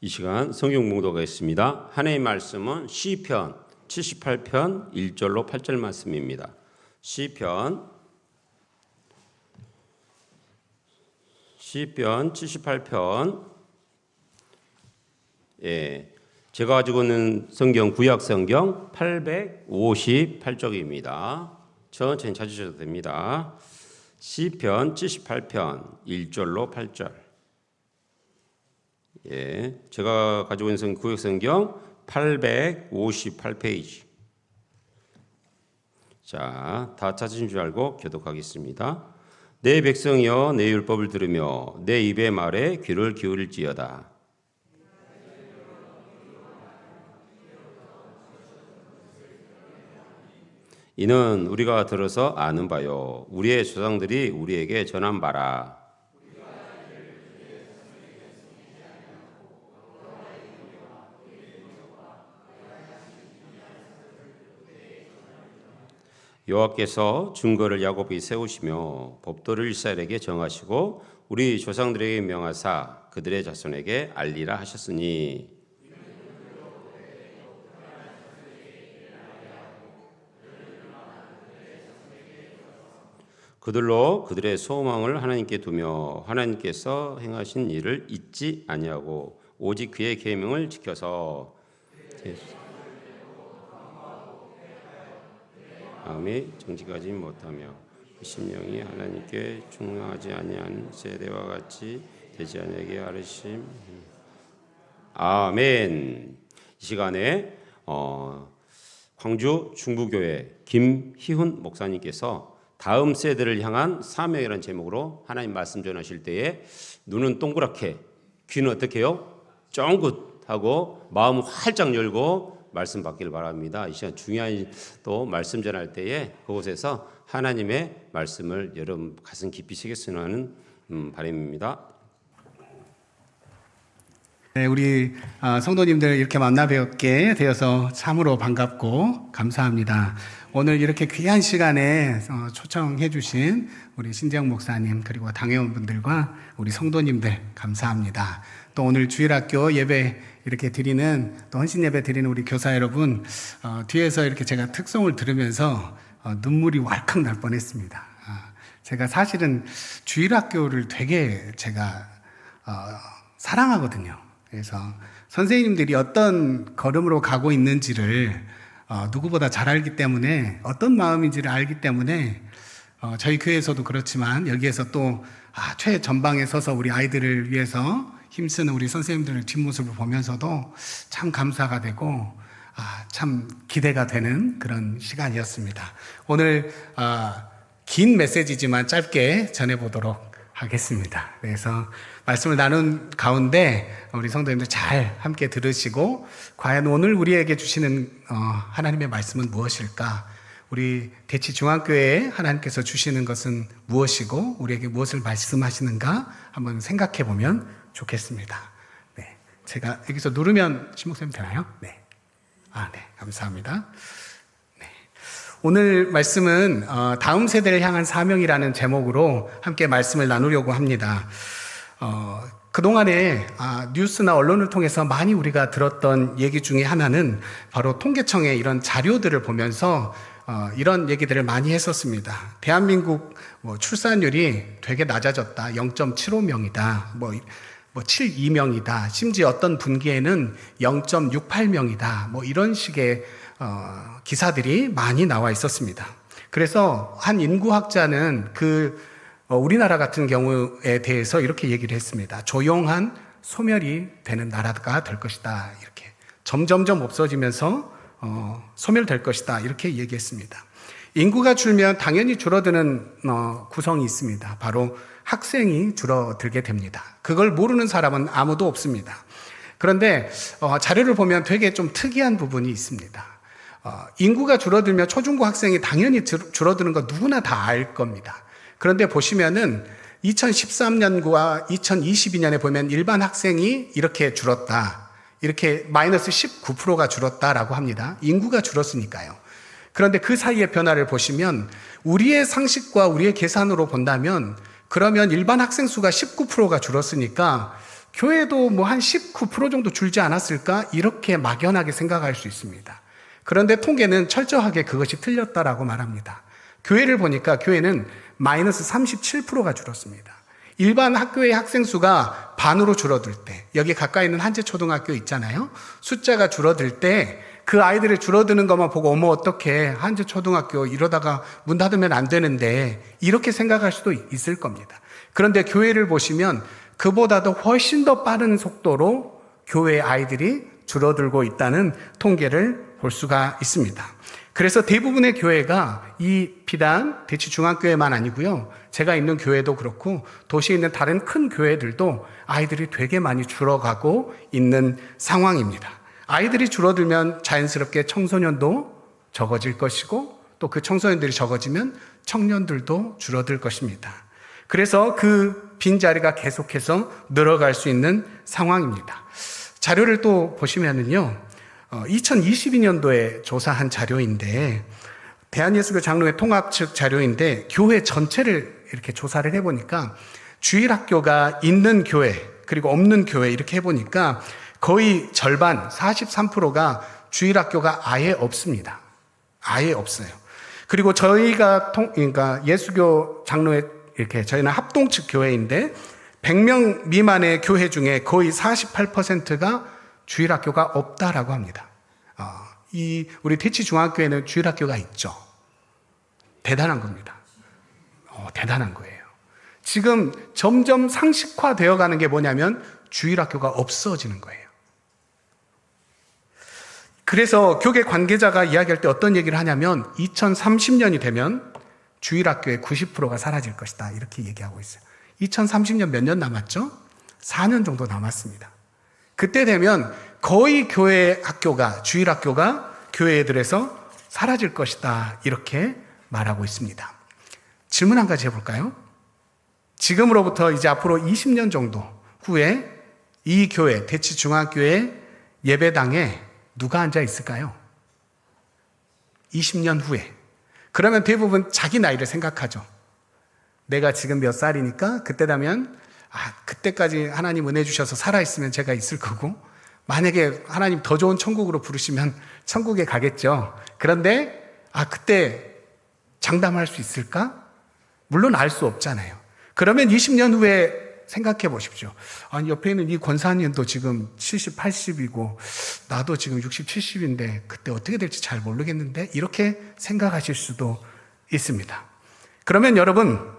이 시간 성경 봉독가 있습니다. 하나님의 말씀은 시편 78편 1절로 8절 말씀입니다. 시편 78편 제가 가지고 있는 성경 구약 성경 858쪽입니다. 천천히 찾으셔도 됩니다. 시편 78편 1절로 8절. 제가 가지고 있는 성경 구약 성경 858페이지. 자, 다 찾으신 줄 알고 교독하겠습니다. 내 백성이여 내 율법을 들으며 내 입의 말에 귀를 기울일지어다. 이는 우리가 들어서 아는 바요 우리의 조상들이 우리에게 전한 바라. 여호와께서 증거를 야곱에 세우시며 법도를 이스라엘에게 정하시고 우리 조상들에게 명하사 그들의 자손에게 알리라 하셨으니 그들로 그들의 소망을 하나님께 두며 하나님께서 행하신 일을 잊지 아니하고 오직 그의 계명을 지켜서 마음이 정직하지 못하며 심령이 하나님께 충성하지 아니한 세대와 같이 되지 아니하게 하르심. 아멘. 이 시간에 광주 중부교회 김희훈 목사님께서 다음 세대를 향한 사명이라는 제목으로 하나님 말씀 전하실 때에 눈은 동그랗게 귀는 어떻게 해요? 쫑긋하고 마음을 활짝 열고 말씀 받기를 바랍니다. 이 시간 중요한 또 말씀 전할 때에 그곳에서 하나님의 말씀을 여러분 가슴 깊이 새겼으면 하는 바람입니다. 네, 우리 성도님들 이렇게 만나 뵙게 되어서 참으로 반갑고 감사합니다. 오늘 이렇게 귀한 시간에 초청해 주신 우리 신재영 목사님 그리고 당회원분들과 우리 성도님들 감사합니다. 또 오늘 주일학교 예배 이렇게 드리는 또 헌신 예배 드리는 우리 교사 여러분, 뒤에서 이렇게 제가 특송을 들으면서 눈물이 왈칵 날 뻔했습니다. 제가 사실은 주일학교를 되게 제가 사랑하거든요. 그래서 선생님들이 어떤 걸음으로 가고 있는지를 누구보다 잘 알기 때문에 어떤 마음인지를 알기 때문에 저희 교회에서도 그렇지만 여기에서 또 최전방에 서서 우리 아이들을 위해서 힘쓰는 우리 선생님들의 뒷모습을 보면서도 참 감사가 되고 참 기대가 되는 그런 시간이었습니다. 오늘 긴 메시지지만 짧게 전해보도록 하겠습니다. 그래서 말씀을 나눈 가운데 우리 성도님들 잘 함께 들으시고 과연 오늘 우리에게 주시는 하나님의 말씀은 무엇일까? 우리 대치중앙교회에 하나님께서 주시는 것은 무엇이고 우리에게 무엇을 말씀하시는가 한번 생각해 보면 좋겠습니다. 네, 제가 여기서 누르면 신목사님 되나요? 네. 네, 감사합니다. 네. 오늘 말씀은 다음 세대를 향한 사명이라는 제목으로 함께 말씀을 나누려고 합니다. 그동안에 뉴스나 언론을 통해서 많이 우리가 들었던 얘기 중에 하나는 바로 통계청의 이런 자료들을 보면서 이런 얘기들을 많이 했었습니다. 대한민국 출산율이 되게 낮아졌다. 0.75명이다. 72명이다. 심지어 어떤 분기에는 0.68명이다. 이런 식의 기사들이 많이 나와 있었습니다. 그래서 한 인구학자는 우리나라 같은 경우에 대해서 이렇게 얘기를 했습니다. 조용한 소멸이 되는 나라가 될 것이다. 이렇게 점점점 없어지면서 소멸될 것이다. 이렇게 얘기했습니다. 인구가 줄면 당연히 줄어드는 구성이 있습니다. 바로 학생이 줄어들게 됩니다. 그걸 모르는 사람은 아무도 없습니다. 그런데 자료를 보면 되게 좀 특이한 부분이 있습니다. 인구가 줄어들면 초중고 학생이 당연히 줄어드는 거 누구나 다 알 겁니다. 그런데 보시면은 2013년과 2022년에 보면 일반 학생이 이렇게 줄었다. 이렇게 마이너스 19%가 줄었다라고 합니다. 인구가 줄었으니까요. 그런데 그 사이의 변화를 보시면 우리의 상식과 우리의 계산으로 본다면 그러면 일반 학생 수가 19%가 줄었으니까 교회도 뭐 한 19% 정도 줄지 않았을까? 이렇게 막연하게 생각할 수 있습니다. 그런데 통계는 철저하게 그것이 틀렸다라고 말합니다. 교회를 보니까 교회는 마이너스 37%가 줄었습니다. 일반 학교의 학생 수가 반으로 줄어들 때, 여기 가까이 있는 한재초등학교 있잖아요. 숫자가 줄어들 때 그 아이들이 줄어드는 것만 보고 어머 어떡해, 한재초등학교 이러다가 문 닫으면 안 되는데, 이렇게 생각할 수도 있을 겁니다. 그런데 교회를 보시면 그보다도 훨씬 더 빠른 속도로 교회의 아이들이 줄어들고 있다는 통계를 볼 수가 있습니다. 그래서 대부분의 교회가 이 비단 대치중앙교회만 아니고요, 제가 있는 교회도 그렇고 도시에 있는 다른 큰 교회들도 아이들이 되게 많이 줄어가고 있는 상황입니다. 아이들이 줄어들면 자연스럽게 청소년도 적어질 것이고, 또 그 청소년들이 적어지면 청년들도 줄어들 것입니다. 그래서 그 빈자리가 계속해서 늘어갈 수 있는 상황입니다. 자료를 또 보시면은요, 2022년도에 조사한 자료인데, 대한예수교 장로회 통합 측 자료인데, 교회 전체를 이렇게 조사를 해보니까 주일학교가 있는 교회 그리고 없는 교회 이렇게 해보니까 거의 절반 43%가 주일학교가 아예 없습니다. 아예 없어요. 그리고 저희가 그러니까 예수교 장로회 이렇게 저희는 합동 측 교회인데 100명 미만의 교회 중에 거의 48%가 주일학교가 없다라고 합니다. 우리 대치중앙교회는 주일학교가 있죠. 대단한 겁니다. 대단한 거예요. 지금 점점 상식화되어 가는 게 뭐냐면 주일학교가 없어지는 거예요. 그래서 교계 관계자가 이야기할 때 어떤 얘기를 하냐면 2030년이 되면 주일학교의 90%가 사라질 것이다, 이렇게 얘기하고 있어요. 2030년 몇 년 남았죠? 4년 정도 남았습니다. 그때 되면 거의 교회 학교가, 주일학교가 교회들에서 사라질 것이다, 이렇게 말하고 있습니다. 질문 한 가지 해볼까요? 지금으로부터 이제 앞으로 20년 정도 후에 이 교회, 대치중앙교회 예배당에 누가 앉아 있을까요? 20년 후에. 그러면 대부분 자기 나이를 생각하죠. 내가 지금 몇 살이니까 그때라면 그때까지 하나님 은혜 주셔서 살아있으면 제가 있을 거고, 만약에 하나님 더 좋은 천국으로 부르시면 천국에 가겠죠. 그런데 그때 장담할 수 있을까? 물론 알 수 없잖아요. 그러면 20년 후에 생각해 보십시오. 아니, 옆에 있는 이 권사님도 지금 70, 80이고 나도 지금 60, 70인데 그때 어떻게 될지 잘 모르겠는데, 이렇게 생각하실 수도 있습니다. 그러면 여러분,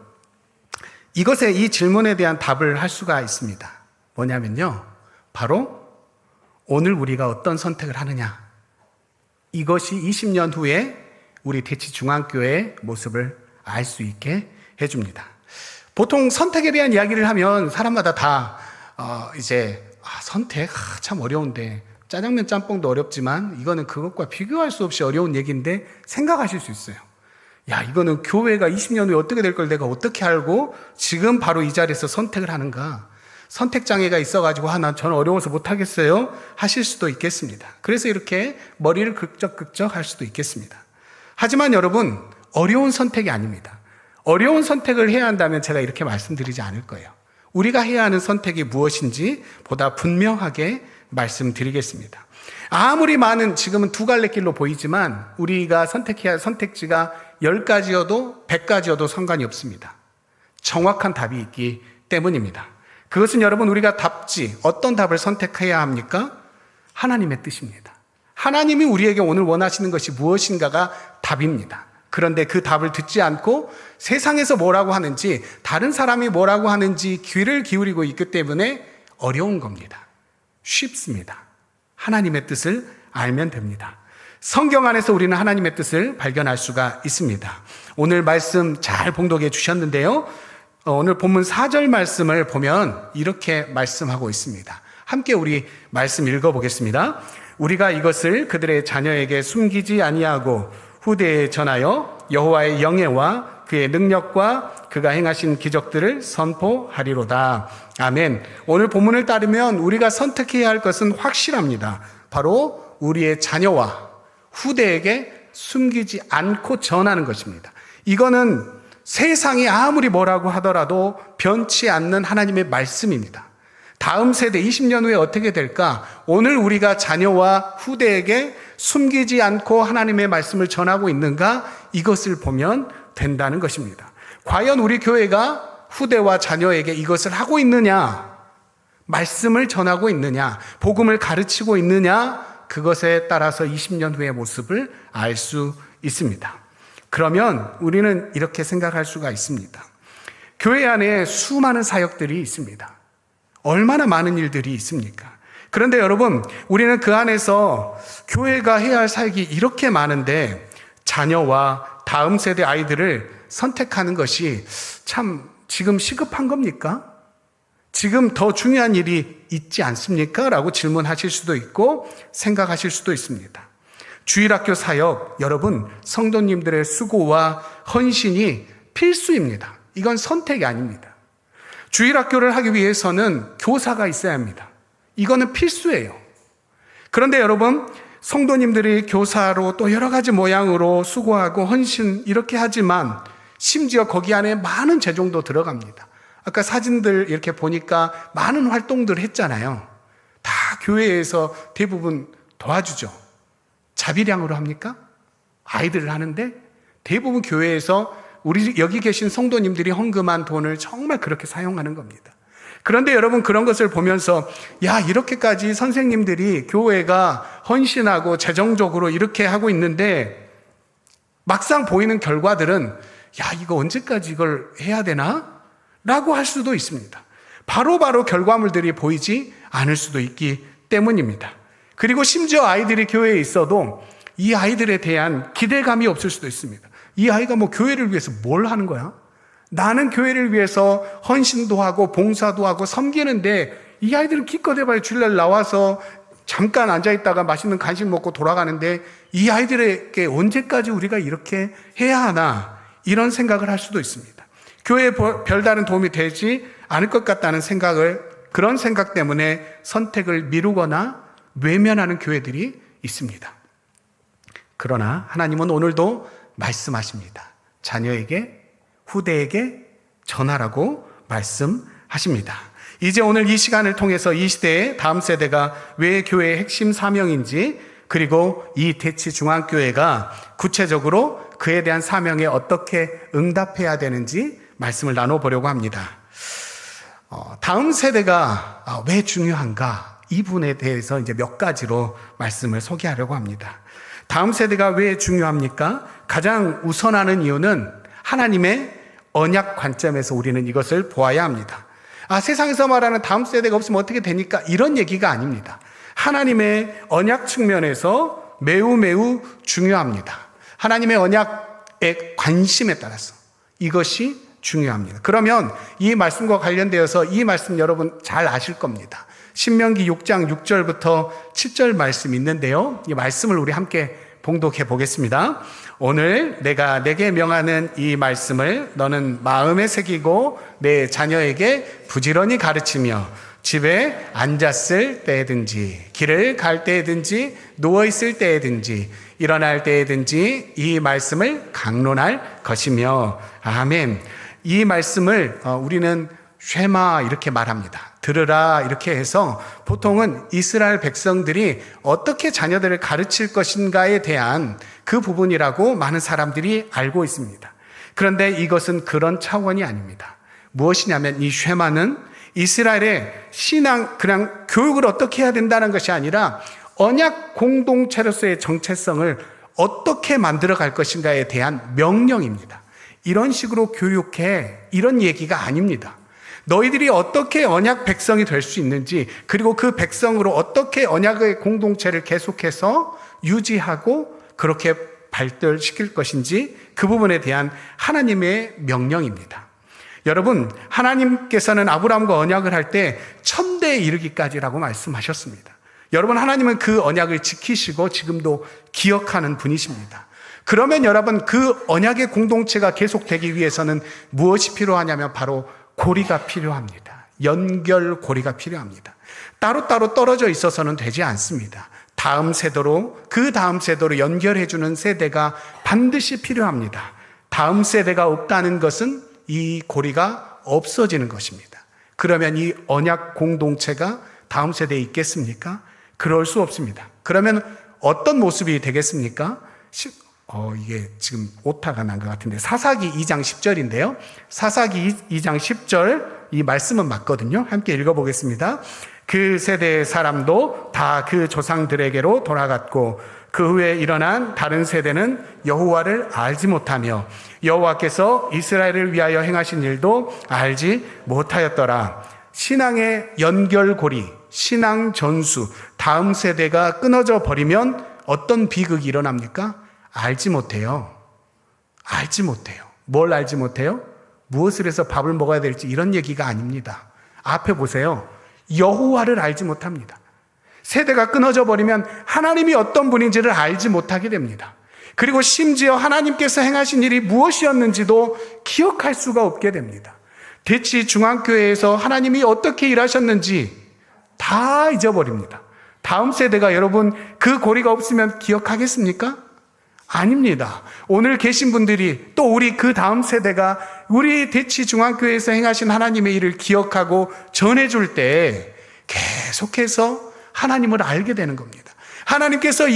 이 질문에 대한 답을 할 수가 있습니다. 뭐냐면요, 바로 오늘 우리가 어떤 선택을 하느냐, 이것이 20년 후에 우리 대치중앙교회의 모습을 알 수 있게 해줍니다. 보통 선택에 대한 이야기를 하면 사람마다 다 선택 참 어려운데, 짜장면 짬뽕도 어렵지만 이거는 그것과 비교할 수 없이 어려운 얘기인데 생각하실 수 있어요. 야, 이거는 교회가 20년 후에 어떻게 될 걸 내가 어떻게 알고 지금 바로 이 자리에서 선택을 하는가? 선택장애가 있어가지고 난 저는 어려워서 못하겠어요 하실 수도 있겠습니다. 그래서 이렇게 머리를 긁적긁적 할 수도 있겠습니다. 하지만 여러분, 어려운 선택이 아닙니다. 어려운 선택을 해야 한다면 제가 이렇게 말씀드리지 않을 거예요. 우리가 해야 하는 선택이 무엇인지 보다 분명하게 말씀드리겠습니다. 아무리 많은, 지금은 두 갈래 길로 보이지만 우리가 선택해야 할 선택지가 10가지여도 100가지여도 상관이 없습니다. 정확한 답이 있기 때문입니다. 그것은 여러분, 우리가 어떤 답을 선택해야 합니까? 하나님의 뜻입니다. 하나님이 우리에게 오늘 원하시는 것이 무엇인가가 답입니다. 그런데 그 답을 듣지 않고 세상에서 뭐라고 하는지, 다른 사람이 뭐라고 하는지 귀를 기울이고 있기 때문에 어려운 겁니다. 쉽습니다. 하나님의 뜻을 알면 됩니다. 성경 안에서 우리는 하나님의 뜻을 발견할 수가 있습니다. 오늘 말씀 잘 봉독해 주셨는데요, 오늘 본문 4절 말씀을 보면 이렇게 말씀하고 있습니다. 함께 우리 말씀 읽어보겠습니다. 우리가 이것을 그들의 자녀에게 숨기지 아니하고 후대에 전하여 여호와의 영예와 그의 능력과 그가 행하신 기적들을 선포하리로다. 아멘. 오늘 본문을 따르면 우리가 선택해야 할 것은 확실합니다. 바로 우리의 자녀와 후대에게 숨기지 않고 전하는 것입니다. 이거는 세상이 아무리 뭐라고 하더라도 변치 않는 하나님의 말씀입니다. 다음 세대 20년 후에 어떻게 될까? 오늘 우리가 자녀와 후대에게 숨기지 않고 하나님의 말씀을 전하고 있는가? 이것을 보면 된다는 것입니다. 과연 우리 교회가 후대와 자녀에게 이것을 하고 있느냐? 말씀을 전하고 있느냐? 복음을 가르치고 있느냐? 그것에 따라서 20년 후의 모습을 알 수 있습니다. 그러면 우리는 이렇게 생각할 수가 있습니다. 교회 안에 수많은 사역들이 있습니다. 얼마나 많은 일들이 있습니까? 그런데 여러분, 우리는 그 안에서 교회가 해야 할 사역이 이렇게 많은데 자녀와 다음 세대 아이들을 선택하는 것이 참 지금 시급한 겁니까? 지금 더 중요한 일이 있지 않습니까? 라고 질문하실 수도 있고 생각하실 수도 있습니다. 주일학교 사역, 여러분, 성도님들의 수고와 헌신이 필수입니다. 이건 선택이 아닙니다. 주일학교를 하기 위해서는 교사가 있어야 합니다. 이거는 필수예요. 그런데 여러분, 성도님들이 교사로 또 여러 가지 모양으로 수고하고 헌신 이렇게 하지만 심지어 거기 안에 많은 재정도 들어갑니다. 아까 사진들 이렇게 보니까 많은 활동들을 했잖아요. 다 교회에서 대부분 도와주죠. 자비량으로 합니까? 아이들을 하는데 대부분 교회에서 우리 여기 계신 성도님들이 헌금한 돈을 정말 그렇게 사용하는 겁니다. 그런데 여러분, 그런 것을 보면서 야, 이렇게까지 선생님들이 교회가 헌신하고 재정적으로 이렇게 하고 있는데 막상 보이는 결과들은 야, 이거 언제까지 이걸 해야 되나? 라고 할 수도 있습니다. 바로 결과물들이 보이지 않을 수도 있기 때문입니다. 그리고 심지어 아이들이 교회에 있어도 이 아이들에 대한 기대감이 없을 수도 있습니다. 이 아이가 뭐 교회를 위해서 뭘 하는 거야? 나는 교회를 위해서 헌신도 하고 봉사도 하고 섬기는데 이 아이들은 기껏 해봐야 주일날 나와서 잠깐 앉아있다가 맛있는 간식 먹고 돌아가는데 이 아이들에게 언제까지 우리가 이렇게 해야 하나, 이런 생각을 할 수도 있습니다. 교회에 별다른 도움이 되지 않을 것 같다는 그런 생각 때문에 선택을 미루거나 외면하는 교회들이 있습니다. 그러나 하나님은 오늘도 말씀하십니다. 자녀에게, 후대에게 전하라고 말씀하십니다. 이제 오늘 이 시간을 통해서 이 시대의 다음 세대가 왜 교회의 핵심 사명인지, 그리고 이 대치중앙교회가 구체적으로 그에 대한 사명에 어떻게 응답해야 되는지 말씀을 나눠보려고 합니다. 다음 세대가 왜 중요한가? 이 부분에 대해서 이제 몇 가지로 말씀을 소개하려고 합니다. 다음 세대가 왜 중요합니까? 가장 우선하는 이유는 하나님의 언약 관점에서 우리는 이것을 보아야 합니다. 세상에서 말하는 다음 세대가 없으면 어떻게 되니까, 이런 얘기가 아닙니다. 하나님의 언약 측면에서 매우 중요합니다. 하나님의 언약의 관심에 따라서 이것이 중요합니다. 그러면 이 말씀과 관련되어서 이 말씀 여러분 잘 아실 겁니다. 신명기 6장 6절부터 7절 말씀이 있는데요. 이 말씀을 우리 함께 봉독해 보겠습니다. 오늘 내가 내게 명하는 이 말씀을 너는 마음에 새기고 내 자녀에게 부지런히 가르치며 집에 앉았을 때든지 길을 갈 때든지 누워있을 때든지 일어날 때든지 이 말씀을 강론할 것이며. 아멘. 이 말씀을 우리는 쉐마 이렇게 말합니다. 들으라 이렇게 해서 보통은 이스라엘 백성들이 어떻게 자녀들을 가르칠 것인가에 대한 그 부분이라고 많은 사람들이 알고 있습니다. 그런데 이것은 그런 차원이 아닙니다. 무엇이냐면 이 쉐마는 이스라엘의 신앙, 그냥 교육을 어떻게 해야 된다는 것이 아니라 언약 공동체로서의 정체성을 어떻게 만들어 갈 것인가에 대한 명령입니다. 이런 식으로 교육해, 이런 얘기가 아닙니다. 너희들이 어떻게 언약 백성이 될 수 있는지, 그리고 그 백성으로 어떻게 언약의 공동체를 계속해서 유지하고 그렇게 발달시킬 것인지, 그 부분에 대한 하나님의 명령입니다. 여러분, 하나님께서는 아브라함과 언약을 할 때 천대에 이르기까지라고 말씀하셨습니다. 여러분, 하나님은 그 언약을 지키시고 지금도 기억하는 분이십니다. 그러면 여러분, 그 언약의 공동체가 계속되기 위해서는 무엇이 필요하냐면 바로 고리가 필요합니다. 연결 고리가 필요합니다. 따로따로 떨어져 있어서는 되지 않습니다. 다음 세대로, 그 다음 세대로 연결해주는 세대가 반드시 필요합니다. 다음 세대가 없다는 것은 이 고리가 없어지는 것입니다. 그러면 이 언약 공동체가 다음 세대에 있겠습니까? 그럴 수 없습니다. 그러면 어떤 모습이 되겠습니까? 이게 지금 오타가 난 것 같은데 사사기 2장 10절인데요. 사사기 2장 10절 이 말씀은 맞거든요. 함께 읽어보겠습니다. 그 세대의 사람도 다 그 조상들에게로 돌아갔고 그 후에 일어난 다른 세대는 여호와를 알지 못하며 여호와께서 이스라엘을 위하여 행하신 일도 알지 못하였더라. 신앙의 연결고리, 신앙 전수, 다음 세대가 끊어져 버리면 어떤 비극이 일어납니까? 알지 못해요. 알지 못해요. 뭘 알지 못해요? 무엇을 해서 밥을 먹어야 될지 이런 얘기가 아닙니다. 앞에 보세요. 여호와를 알지 못합니다. 세대가 끊어져 버리면 하나님이 어떤 분인지를 알지 못하게 됩니다. 그리고 심지어 하나님께서 행하신 일이 무엇이었는지도 기억할 수가 없게 됩니다. 대치 중앙교회에서 하나님이 어떻게 일하셨는지 다 잊어버립니다. 다음 세대가 여러분 그 고리가 없으면 기억하겠습니까? 아닙니다. 오늘 계신 분들이 또 우리 그 다음 세대가 우리 대치 중앙교회에서 행하신 하나님의 일을 기억하고 전해줄 때 계속해서 하나님을 알게 되는 겁니다. 하나님께서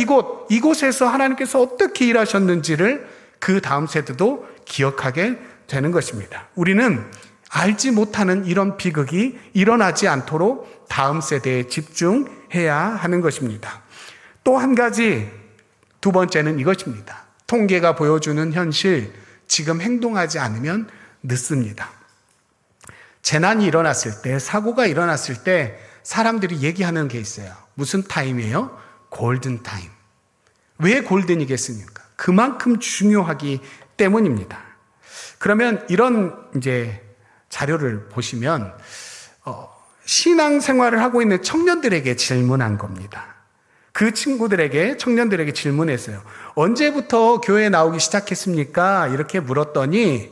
이곳에서 하나님께서 어떻게 일하셨는지를 그 다음 세대도 기억하게 되는 것입니다. 우리는 알지 못하는 이런 비극이 일어나지 않도록 다음 세대에 집중해야 하는 것입니다. 또 한 가지, 두 번째는 이것입니다. 통계가 보여주는 현실, 지금 행동하지 않으면 늦습니다. 재난이 일어났을 때, 사고가 일어났을 때 사람들이 얘기하는 게 있어요. 무슨 타임이에요? 골든 타임. 왜 골든이겠습니까? 그만큼 중요하기 때문입니다. 그러면 이런 이제 자료를 보시면 신앙 생활을 하고 있는 청년들에게 질문한 겁니다. 그 친구들에게, 청년들에게 질문했어요. 언제부터 교회에 나오기 시작했습니까? 이렇게 물었더니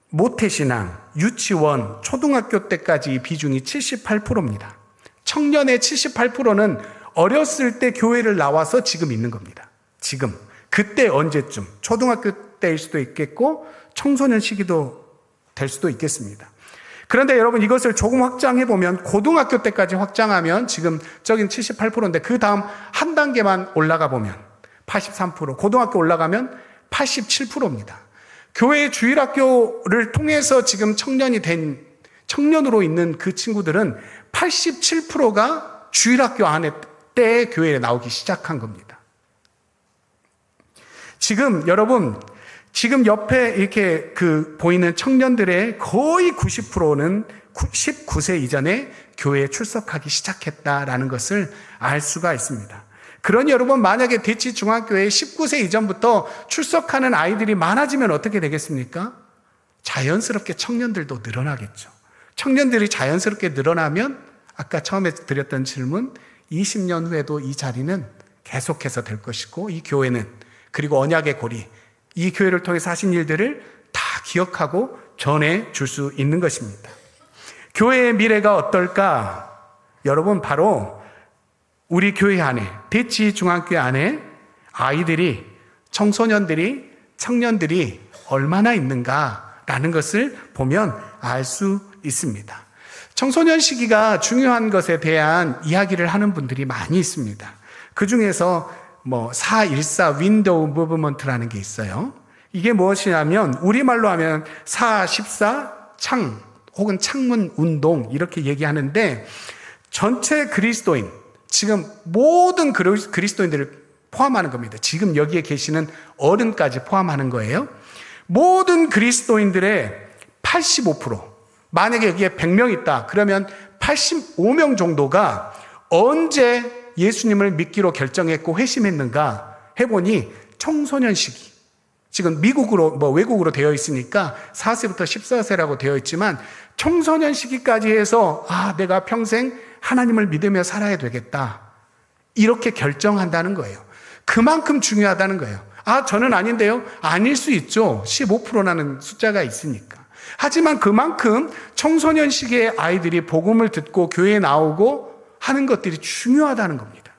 모태신앙, 유치원, 초등학교 때까지 비중이 78%입니다. 청년의 78%는 어렸을 때 교회를 나와서 지금 있는 겁니다. 지금. 그때 언제쯤? 초등학교 때일 수도 있겠고 청소년 시기도 될 수도 있겠습니다. 그런데 여러분 이것을 조금 확장해보면 고등학교 때까지 확장하면 지금 저긴 78%인데 그 다음 한 단계만 올라가 보면 83%, 고등학교 올라가면 87%입니다. 교회 주일학교를 통해서 지금 청년으로 있는 그 친구들은 87%가 주일학교 안에 때 교회에 나오기 시작한 겁니다. 지금 여러분, 지금 옆에 이렇게 보이는 청년들의 거의 90%는 19세 이전에 교회에 출석하기 시작했다라는 것을 알 수가 있습니다. 그러니 여러분 만약에 대치 중앙교회에 19세 이전부터 출석하는 아이들이 많아지면 어떻게 되겠습니까? 자연스럽게 청년들도 늘어나겠죠. 청년들이 자연스럽게 늘어나면 아까 처음에 드렸던 질문 20년 후에도 이 자리는 계속해서 될 것이고 이 교회는 그리고 언약의 고리 이 교회를 통해서 하신 일들을 다 기억하고 전해줄 수 있는 것입니다. 교회의 미래가 어떨까? 여러분 바로 우리 교회 안에 대치 중앙교회 안에 아이들이 청소년들이 청년들이 얼마나 있는가라는 것을 보면 알 수 있습니다. 청소년 시기가 중요한 것에 대한 이야기를 하는 분들이 많이 있습니다. 그 중에서 414 윈도우 무브먼트라는 게 있어요. 이게 무엇이냐면 우리말로 하면 414 창 혹은 창문 운동 이렇게 얘기하는데 전체 그리스도인 지금 모든 그리스도인들을 포함하는 겁니다. 지금 여기에 계시는 어른까지 포함하는 거예요. 모든 그리스도인들의 85% 만약에 여기에 100명 있다 그러면 85명 정도가 언제 예수님을 믿기로 결정했고 회심했는가 해보니 청소년 시기 지금 미국으로 외국으로 되어 있으니까 4세부터 14세라고 되어 있지만 청소년 시기까지 해서 내가 평생 하나님을 믿으며 살아야 되겠다 이렇게 결정한다는 거예요. 그만큼 중요하다는 거예요. 저는 아닌데요. 아닐 수 있죠. 15%라는 숫자가 있으니까. 하지만 그만큼 청소년 시기의 아이들이 복음을 듣고 교회에 나오고 하는 것들이 중요하다는 겁니다.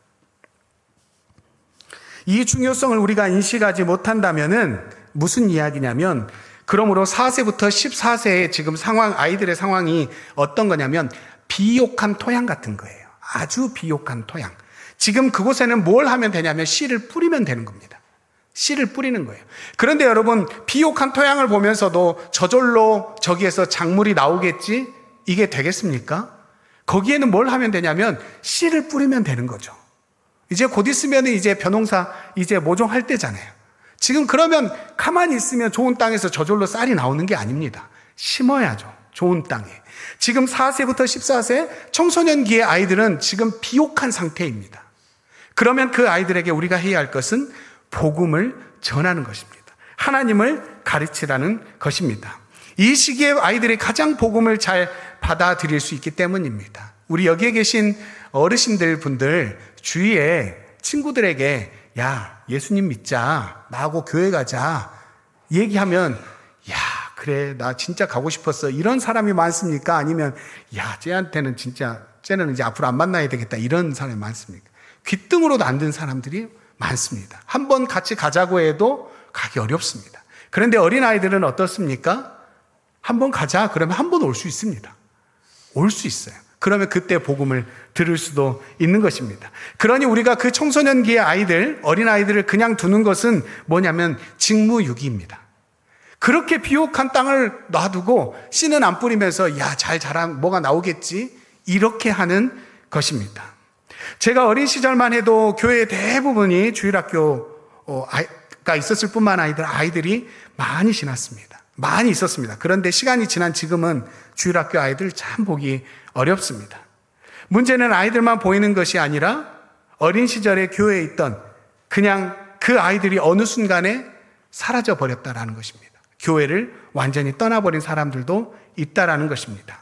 이 중요성을 우리가 인식하지 못한다면은 무슨 이야기냐면 그러므로 4세부터 14세의 지금 아이들의 상황이 어떤 거냐면 비옥한 토양 같은 거예요. 아주 비옥한 토양. 지금 그곳에는 뭘 하면 되냐면 씨를 뿌리면 되는 겁니다. 씨를 뿌리는 거예요. 그런데 여러분, 비옥한 토양을 보면서도 저절로 저기에서 작물이 나오겠지? 이게 되겠습니까? 거기에는 뭘 하면 되냐면 씨를 뿌리면 되는 거죠. 이제 곧 있으면 이제 벼농사 이제 모종할 때잖아요. 지금 그러면 가만히 있으면 좋은 땅에서 저절로 쌀이 나오는 게 아닙니다. 심어야죠. 좋은 땅에. 지금 4세부터 14세 청소년기의 아이들은 지금 비옥한 상태입니다. 그러면 그 아이들에게 우리가 해야 할 것은 복음을 전하는 것입니다. 하나님을 가르치라는 것입니다. 이 시기에 아이들이 가장 복음을 잘 받아들일 수 있기 때문입니다. 우리 여기에 계신 어르신들 분들 주위에 친구들에게 야, 예수님 믿자, 나하고 교회 가자 얘기하면 야, 그래, 나 진짜 가고 싶었어, 이런 사람이 많습니까? 아니면 야, 쟤한테는 진짜 쟤는 이제 앞으로 안 만나야 되겠다, 이런 사람이 많습니까? 귀등으로도 안 든 사람들이 많습니다. 한번 같이 가자고 해도 가기 어렵습니다. 그런데 어린아이들은 어떻습니까? 한번 가자 그러면 한 번 올 수 있습니다. 올 수 있어요. 그러면 그때 복음을 들을 수도 있는 것입니다. 그러니 우리가 그 청소년기의 아이들, 어린아이들을 그냥 두는 것은 뭐냐면 직무유기입니다. 그렇게 비옥한 땅을 놔두고 씨는 안 뿌리면서 야, 잘 자란 뭐가 나오겠지, 이렇게 하는 것입니다. 제가 어린 시절만 해도 교회 대부분이 주일학교가 있었을 뿐만 아니라 아이들이 많이 지났습니다. 많이 있었습니다. 그런데 시간이 지난 지금은 주일학교 아이들 참 보기 어렵습니다. 문제는 아이들만 보이는 것이 아니라 어린 시절에 교회에 있던 그냥 그 아이들이 어느 순간에 사라져 버렸다라는 것입니다. 교회를 완전히 떠나버린 사람들도 있다라는 것입니다.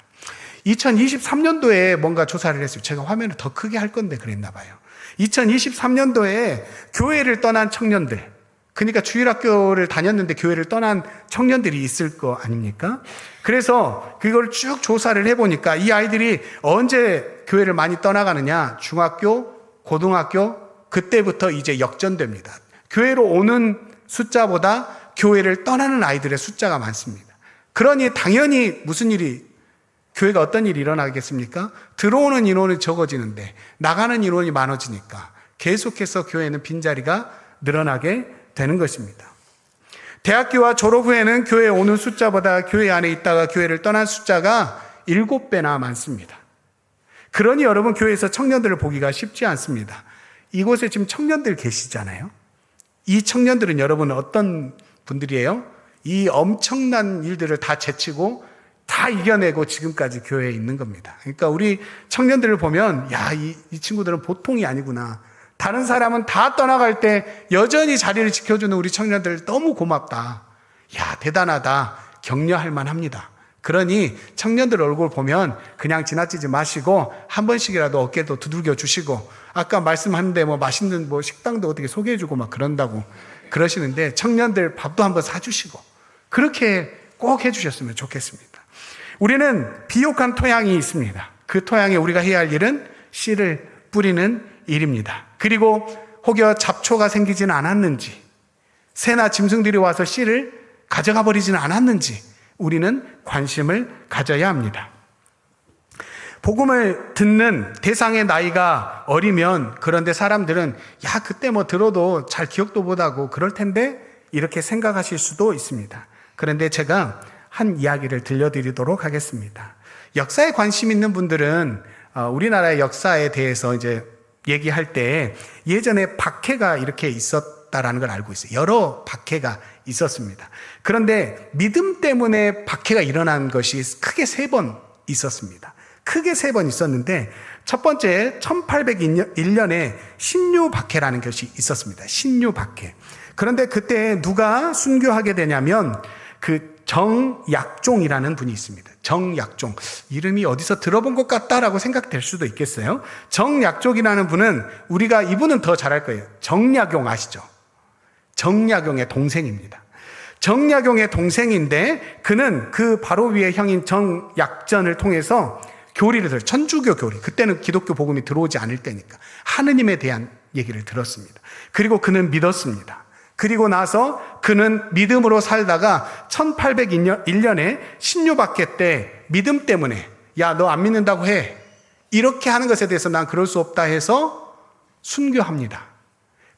2023년도에 뭔가 조사를 했어요. 제가 화면을 더 크게 할 건데 그랬나 봐요. 2023년도에 교회를 떠난 청년들, 그러니까 주일학교를 다녔는데 교회를 떠난 청년들이 있을 거 아닙니까? 그래서 그걸 쭉 조사를 해보니까 이 아이들이 언제 교회를 많이 떠나가느냐, 중학교, 고등학교, 그때부터 이제 역전됩니다. 교회로 오는 숫자보다 교회를 떠나는 아이들의 숫자가 많습니다. 그러니 당연히 무슨 일이, 교회가 어떤 일이 일어나겠습니까? 들어오는 인원이 적어지는데 나가는 인원이 많아지니까 계속해서 교회는 빈자리가 늘어나게 되는 것입니다. 대학교와 졸업 후에는 교회에 오는 숫자보다 교회 안에 있다가 교회를 떠난 숫자가 7배나 많습니다. 그러니 여러분, 교회에서 청년들을 보기가 쉽지 않습니다. 이곳에 지금 청년들 계시잖아요. 이 청년들은 여러분 어떤 분들이에요? 이 엄청난 일들을 다 제치고 다 이겨내고 지금까지 교회에 있는 겁니다. 그러니까 우리 청년들을 보면 야, 이 친구들은 보통이 아니구나. 다른 사람은 다 떠나갈 때 여전히 자리를 지켜주는 우리 청년들 너무 고맙다. 야, 대단하다. 격려할 만합니다. 그러니 청년들 얼굴 보면 그냥 지나치지 마시고 한 번씩이라도 어깨도 두들겨 주시고, 아까 말씀하는데 뭐 맛있는 뭐 식당도 어떻게 소개해 주고 막 그런다고 그러시는데 청년들 밥도 한번 사주시고 그렇게 꼭 해주셨으면 좋겠습니다. 우리는 비옥한 토양이 있습니다. 그 토양에 우리가 해야 할 일은 씨를 뿌리는 일입니다. 그리고 혹여 잡초가 생기지는 않았는지, 새나 짐승들이 와서 씨를 가져가 버리지는 않았는지 우리는 관심을 가져야 합니다. 복음을 듣는 대상의 나이가 어리면, 그런데 사람들은 야, 그때 뭐 들어도 잘 기억도 못하고 그럴 텐데 이렇게 생각하실 수도 있습니다. 그런데 제가 한 이야기를 들려드리도록 하겠습니다. 역사에 관심 있는 분들은 우리나라의 역사에 대해서 이제 얘기할 때 예전에 박해가 이렇게 있었다라는 걸 알고 있어요. 여러 박해가 있었습니다. 그런데 믿음 때문에 박해가 일어난 것이 크게 3번 있었습니다. 크게 3번 있었는데, 첫 번째 1801년에 신유 박해라는 것이 있었습니다. 신유 박해. 그런데 그때 누가 순교하게 되냐면 그 정약종이라는 분이 있습니다. 정약종. 이름이 어디서 들어본 것 같다라고 생각될 수도 있겠어요. 정약종이라는 분은 이분은 더 잘할 거예요. 정약용 아시죠? 정약용의 동생입니다. 정약용의 동생인데 그는 그 바로 위에 형인 정약전을 통해서 교리를 들어요. 천주교 교리. 그때는 기독교 복음이 들어오지 않을 때니까 하느님에 대한 얘기를 들었습니다. 그리고 그는 믿었습니다. 그리고 나서 그는 믿음으로 살다가 1801년에 신유박해 때 믿음 때문에 야, 너 안 믿는다고 해. 이렇게 하는 것에 대해서 난 그럴 수 없다 해서 순교합니다.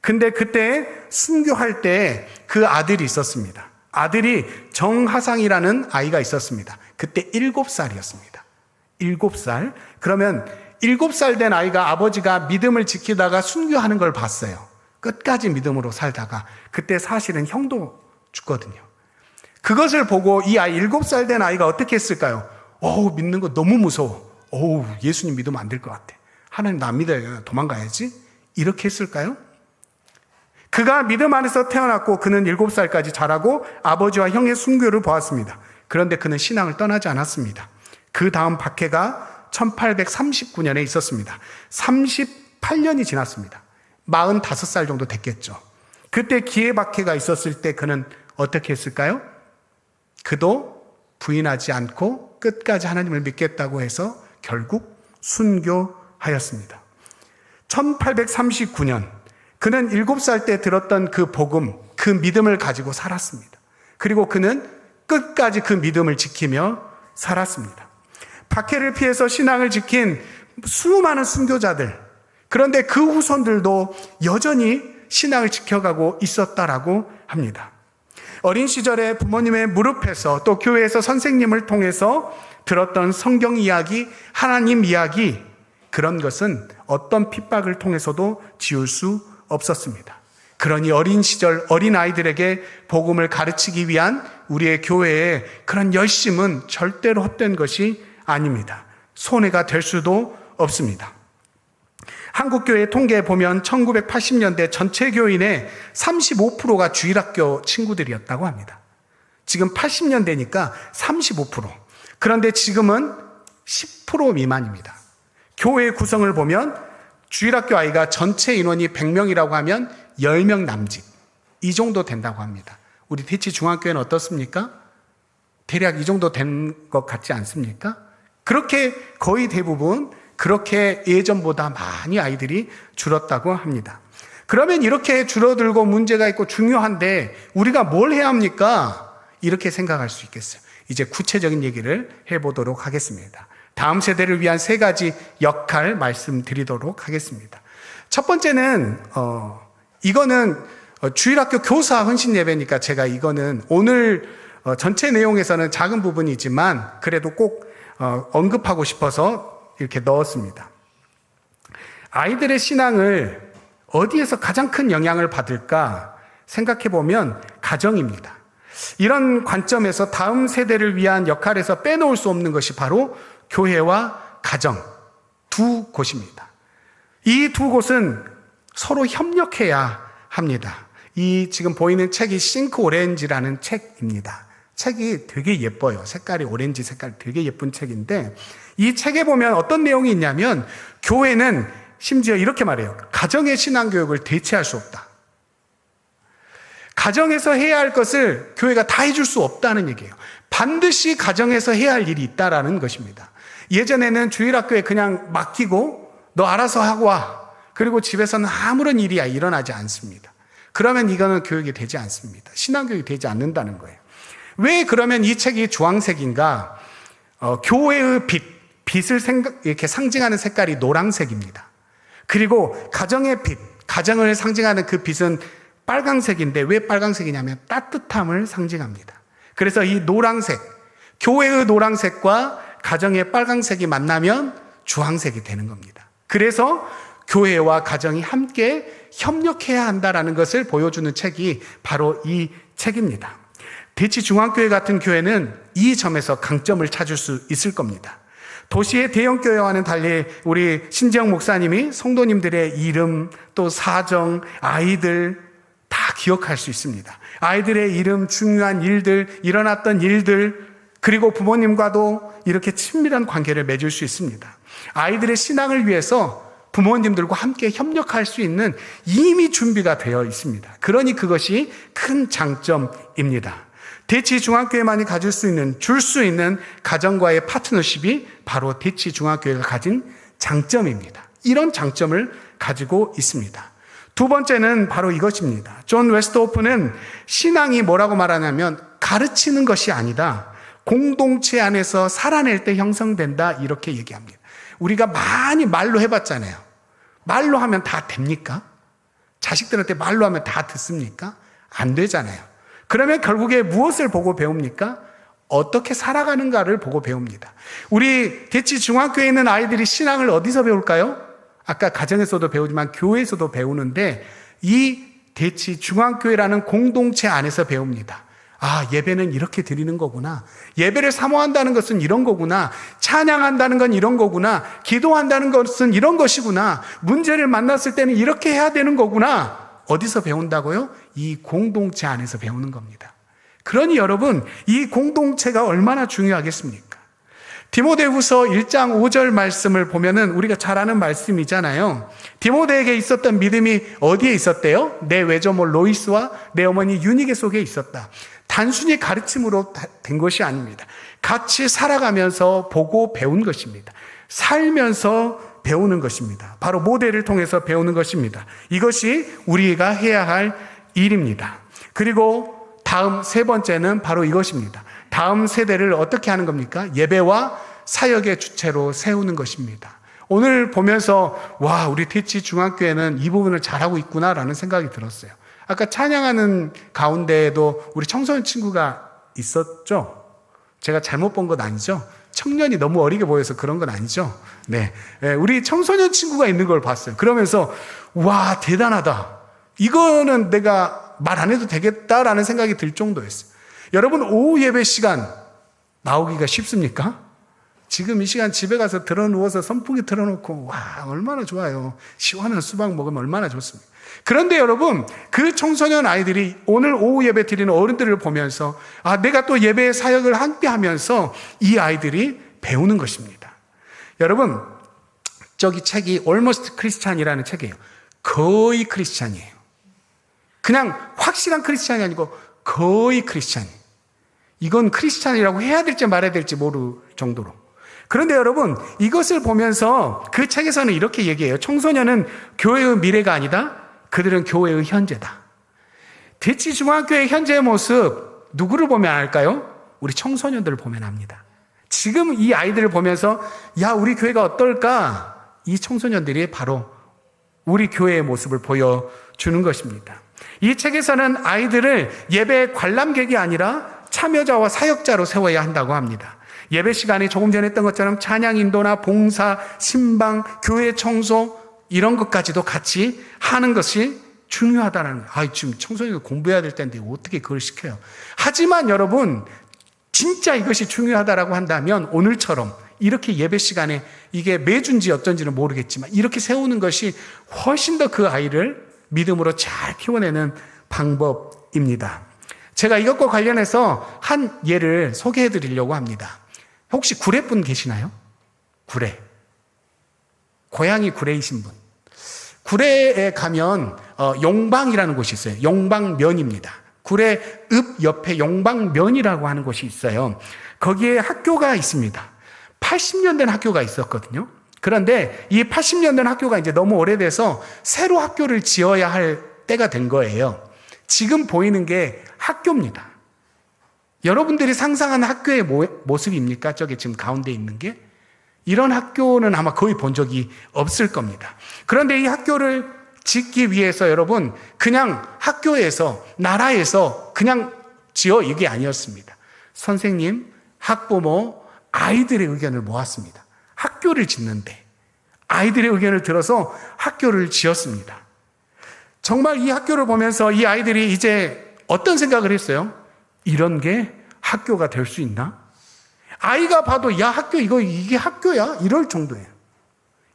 근데 그때 순교할 때 그 아들이 있었습니다. 아들이 정하상이라는 아이가 있었습니다. 그때 7살이었습니다. 7살. 그러면 7살 된 아이가 아버지가 믿음을 지키다가 순교하는 걸 봤어요. 끝까지 믿음으로 살다가 그때 사실은 형도 죽거든요. 그것을 보고 이 아이 7살 된 아이가 어떻게 했을까요? 믿는 거 너무 무서워. 예수님 믿으면 안 될 것 같아. 하나님 나 믿어요. 도망가야지. 이렇게 했을까요? 그가 믿음 안에서 태어났고 그는 7살까지 자라고 아버지와 형의 순교를 보았습니다. 그런데 그는 신앙을 떠나지 않았습니다. 그 다음 박해가 1839년에 있었습니다. 38년이 지났습니다. 45살 정도 됐겠죠. 그때 기해박해가 있었을 때 그는 어떻게 했을까요? 그도 부인하지 않고 끝까지 하나님을 믿겠다고 해서 결국 순교하였습니다. 1839년 그는 7살 때 들었던 그 복음, 그 믿음을 가지고 살았습니다. 그리고 그는 끝까지 그 믿음을 지키며 살았습니다. 박해를 피해서 신앙을 지킨 수많은 순교자들, 그런데 그 후손들도 여전히 신앙을 지켜가고 있었다라고 합니다. 어린 시절에 부모님의 무릎에서 또 교회에서 선생님을 통해서 들었던 성경 이야기, 하나님 이야기, 그런 것은 어떤 핍박을 통해서도 지울 수 없었습니다. 그러니 어린 시절 어린 아이들에게 복음을 가르치기 위한 우리의 교회의 그런 열심은 절대로 헛된 것이 아닙니다. 손해가 될 수도 없습니다. 한국교회 통계에 보면 1980년대 전체 교인의 35%가 주일학교 친구들이었다고 합니다. 지금 80년대니까 35%. 그런데 지금은 10% 미만입니다. 교회 구성을 보면 주일학교 아이가 전체 인원이 100명이라고 하면 10명 남짓. 이 정도 된다고 합니다. 우리 대치 중앙교회는 어떻습니까? 대략 이 정도 된 것 같지 않습니까? 그렇게 거의 대부분 그렇게 예전보다 많이 아이들이 줄었다고 합니다. 그러면 이렇게 줄어들고 문제가 있고 중요한데 우리가 뭘 해야 합니까? 이렇게 생각할 수 있겠어요. 이제 구체적인 얘기를 해보도록 하겠습니다. 다음 세대를 위한 3가지 역할 말씀드리도록 하겠습니다. 첫 번째는 이거는 주일학교 교사 헌신 예배니까 제가 이거는 오늘 전체 내용에서는 작은 부분이지만 그래도 꼭 언급하고 싶어서 이렇게 넣었습니다. 아이들의 신앙을 어디에서 가장 큰 영향을 받을까 생각해 보면 가정입니다. 이런 관점에서 다음 세대를 위한 역할에서 빼놓을 수 없는 것이 바로 교회와 가정 두 곳입니다. 이 두 곳은 서로 협력해야 합니다. 이 지금 보이는 책이 싱크 오렌지라는 책입니다. 책이 되게 예뻐요. 색깔이 오렌지 색깔 되게 예쁜 책인데 이 책에 보면 어떤 내용이 있냐면 교회는 심지어 이렇게 말해요. 가정의 신앙교육을 대체할 수 없다. 가정에서 해야 할 것을 교회가 다 해줄 수 없다는 얘기예요. 반드시 가정에서 해야 할 일이 있다라는 것입니다. 예전에는 주일학교에 그냥 맡기고 너 알아서 하고 와. 그리고 집에서는 아무런 일이 일어나지 않습니다. 그러면 이거는 교육이 되지 않습니다. 신앙교육이 되지 않는다는 거예요. 왜 그러면 이 책이 주황색인가? 교회의 빛을 이렇게 상징하는 색깔이 노란색입니다. 그리고 가정의 빛, 가정을 상징하는 그 빛은 빨강색인데 왜 빨강색이냐면 따뜻함을 상징합니다. 그래서 이 노란색, 교회의 노란색과 가정의 빨강색이 만나면 주황색이 되는 겁니다. 그래서 교회와 가정이 함께 협력해야 한다는 것을 보여주는 책이 바로 이 책입니다. 대치중앙교회 같은 교회는 이 점에서 강점을 찾을 수 있을 겁니다. 도시의 대형교회와는 달리 우리 신재영 목사님이 성도님들의 이름, 또 사정, 아이들 다 기억할 수 있습니다. 아이들의 이름, 중요한 일들, 일어났던 일들, 그리고 부모님과도 이렇게 친밀한 관계를 맺을 수 있습니다. 아이들의 신앙을 위해서 부모님들과 함께 협력할 수 있는 이미 준비가 되어 있습니다. 그러니 그것이 큰 장점입니다. 대치중앙교회만이 가질 수 있는, 줄 수 있는 가정과의 파트너십이 바로 대치중앙교회가 가진 장점입니다. 이런 장점을 가지고 있습니다. 두 번째는 바로 이것입니다. 존 웨스트호프는 신앙이 뭐라고 말하냐면 가르치는 것이 아니다. 공동체 안에서 살아낼 때 형성된다. 이렇게 얘기합니다. 우리가 많이 말로 해봤잖아요. 말로 하면 다 됩니까? 자식들한테 말로 하면 다 듣습니까? 안 되잖아요. 그러면 결국에 무엇을 보고 배웁니까? 어떻게 살아가는가를 보고 배웁니다. 우리 대치 중학교에 있는 아이들이 신앙을 어디서 배울까요? 아까 가정에서도 배우지만 교회에서도 배우는데 이 대치 중학교회라는 공동체 안에서 배웁니다. 아, 예배는 이렇게 드리는 거구나. 예배를 사모한다는 것은 이런 거구나. 찬양한다는 건 이런 거구나. 기도한다는 것은 이런 것이구나. 문제를 만났을 때는 이렇게 해야 되는 거구나. 어디서 배운다고요? 이 공동체 안에서 배우는 겁니다. 그러니 여러분, 이 공동체가 얼마나 중요하겠습니까? 디모데후서 1장 5절 말씀을 보면은 우리가 잘 아는 말씀이잖아요. 디모데에게 있었던 믿음이 어디에 있었대요? 내 외조모 로이스와 내 어머니 유니게 속에 있었다. 단순히 가르침으로 된 것이 아닙니다. 같이 살아가면서 보고 배운 것입니다. 살면서 배우는 것입니다. 바로 모델을 통해서 배우는 것입니다. 이것이 우리가 해야 할 일입니다. 그리고 다음 세 번째는 바로 이것입니다. 다음 세대를 어떻게 하는 겁니까? 예배와 사역의 주체로 세우는 것입니다. 오늘 보면서 와, 우리 대치 중학교에는 이 부분을 잘하고 있구나라는 생각이 들었어요. 아까 찬양하는 가운데에도 우리 청소년 친구가 있었죠? 제가 잘못 본 건 아니죠? 청년이 너무 어리게 보여서 그런 건 아니죠? 네. 우리 청소년 친구가 있는 걸 봤어요. 그러면서 와, 대단하다. 이거는 내가 말 안 해도 되겠다라는 생각이 들 정도였어요. 여러분, 오후 예배 시간 나오기가 쉽습니까? 지금 이 시간 집에 가서 들어 누워서 선풍기 틀어놓고 와, 얼마나 좋아요. 시원한 수박 먹으면 얼마나 좋습니까? 그런데 여러분, 그 청소년 아이들이 오늘 오후 예배 드리는 어른들을 보면서 아, 내가 또 예배 사역을 함께 하면서 이 아이들이 배우는 것입니다. 여러분, 저기 책이 Almost Christian이라는 책이에요. 거의 크리스찬이에요. 그냥 확실한 크리스찬이 아니고 거의 크리스찬. 이건 크리스찬이라고 해야 될지 말아야 될지 모를 정도로. 그런데 여러분, 이것을 보면서 그 책에서는 이렇게 얘기해요. 청소년은 교회의 미래가 아니다. 그들은 교회의 현재다. 대치 중학교의 현재의 모습 누구를 보면 알까요? 우리 청소년들을 보면 압니다. 지금 이 아이들을 보면서 야, 우리 교회가 어떨까? 이 청소년들이 바로 우리 교회의 모습을 보여주는 것입니다. 이 책에서는 아이들을 예배 관람객이 아니라 참여자와 사역자로 세워야 한다고 합니다. 예배 시간에 조금 전에 했던 것처럼 찬양 인도나 봉사, 신방, 교회 청소 이런 것까지도 같이 하는 것이 중요하다는 거예요. 아, 지금 청소년들 공부해야 될 텐데 어떻게 그걸 시켜요? 하지만 여러분, 진짜 이것이 중요하다라고 한다면 오늘처럼 이렇게 예배 시간에 이게 매주인지 어쩐지는 모르겠지만 이렇게 세우는 것이 훨씬 더 그 아이를 믿음으로 잘 키워내는 방법입니다. 제가 이것과 관련해서 한 예를 소개해 드리려고 합니다. 혹시 구례분 계시나요? 구례. 고향이 구례이신 분. 구례에 가면 용방이라는 곳이 있어요. 용방면입니다. 구례 읍 옆에 용방면이라고 하는 곳이 있어요. 거기에 학교가 있습니다. 80년 된 학교가 있었거든요. 그런데 이 80년 된 학교가 이제 너무 오래돼서 새로 학교를 지어야 할 때가 된 거예요. 지금 보이는 게 학교입니다. 여러분들이 상상하는 학교의 모습입니까? 저기 지금 가운데 있는 게? 이런 학교는 아마 거의 본 적이 없을 겁니다. 그런데 이 학교를 짓기 위해서 여러분, 그냥 학교에서, 나라에서 그냥 지어 이게 아니었습니다. 선생님, 학부모, 아이들의 의견을 모았습니다. 학교를 짓는데 아이들의 의견을 들어서 학교를 지었습니다. 정말 이 학교를 보면서 이 아이들이 이제 어떤 생각을 했어요? 이런 게 학교가 될 수 있나? 아이가 봐도 야, 학교 이게 학교야? 이럴 정도예요.